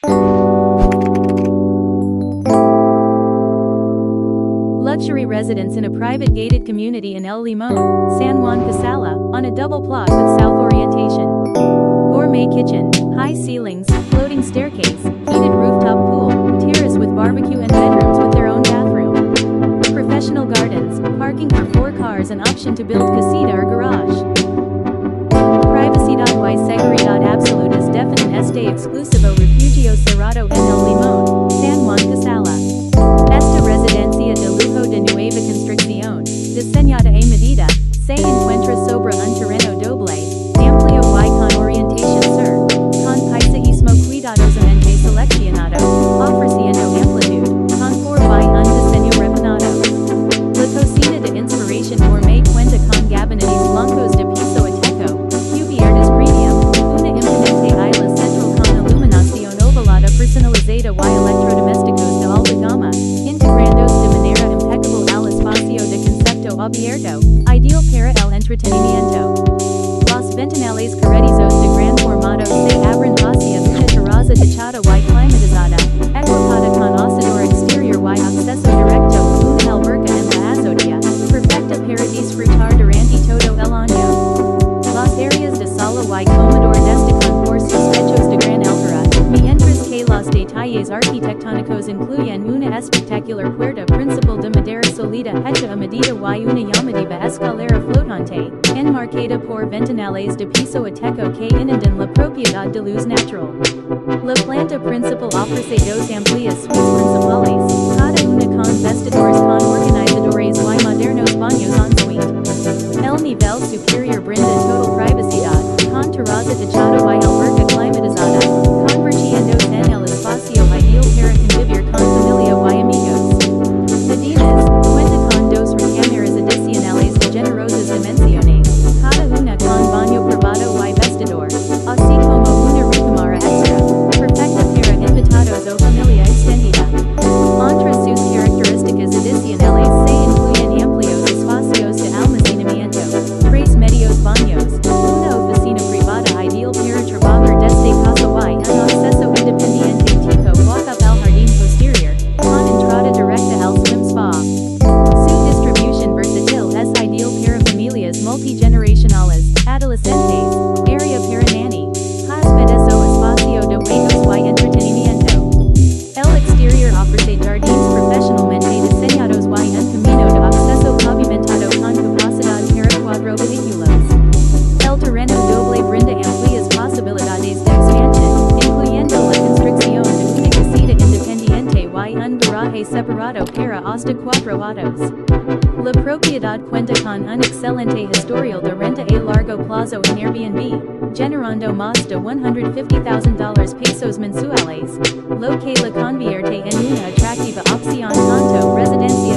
Luxury residence in a private gated community in El Limón, San Juan Casala, on a double plot with south orientation. Gourmet kitchen, high ceilings, floating staircase, heated rooftop pool, terrace with barbecue and bedrooms with their own bathroom. Professional gardens, parking for 4 cars and option to build casita or garage. Privacidad y seguridad absoluta es definida este exclusivo refugio cerrado en El Limón, San Juan Casala. Esta residencia de lujo de nueva construcción, diseñada a medida, se encuentra sobre un terreno doble, amplio y con orientación sur, con paisajismo cuidadosamente seleccionado, ofreciendo amplitud, confort y un diseño refinado. La cocina de inspiración gourmet cuenta con gabinetes blancos de piso a techo, cubiertas premium, una imponente isla central con iluminación ovalada personalizada y electrodomésticos de alta gama, integrándose de manera impecable al espacio de concepto abierto, ideal para el entretenimiento. Los ventanales corredizos de gran formato se abren hacia una terraza techada y climatizada, equipada con asador exterior y acceso directo a una alberca en la azotea, perfecta para disfrutar durante todo el año. Las áreas de sala y comedor destacan por sus techos de gran altura, mientras que los detalles arquitectónicos incluyen una espectacular puerta principal de madera sólida hecha a medida y una llamativa escalera flotante, enmarcada por ventanales de piso a techo que inundan la propiedad de luz natural. La planta principal ofrece 2 amplias suites principales, cada una con vestidores con organizadores y modernos baños en suite. El nivel superior brinda total privacidad, con terraza techada y alberca climatizada, convirtiéndose en el espacio ideal para convivir con familia y amigos. Medinas, cuenta con 2 recámaras adicionales de generosas dimensiones, cada una con baño privado y vestidor, así como una recámara extra, perfecta para invitados o familia extendida. Entre sus características adicionales se incluyen amplios espacios de almacenamiento, 3 medios baños, una oficina privada ideal para trabajar desde casa y un acceso independiente tipo walk-up al jardín posterior, con entrada directa al swim spa. Su distribución versátil es ideal para familias multigeneracionales, adolescentes, área para nanny, hospedes o espacio de juegos y entretenimiento. El exterior ofrece jardines profesionalmente diseñados y un camino de acceso pavimentado con capacidad para 4 vehículos. El terreno doble brinda amplias posibilidades de expansión, incluyendo la construcción de una casita independiente y un garaje separado para hasta 4 autos. La propiedad cuenta con un excelente historial de renta a largo plazo en Airbnb, generando más de $150,000 pesos mensuales, lo que la convierte en una atractiva opción tanto residencia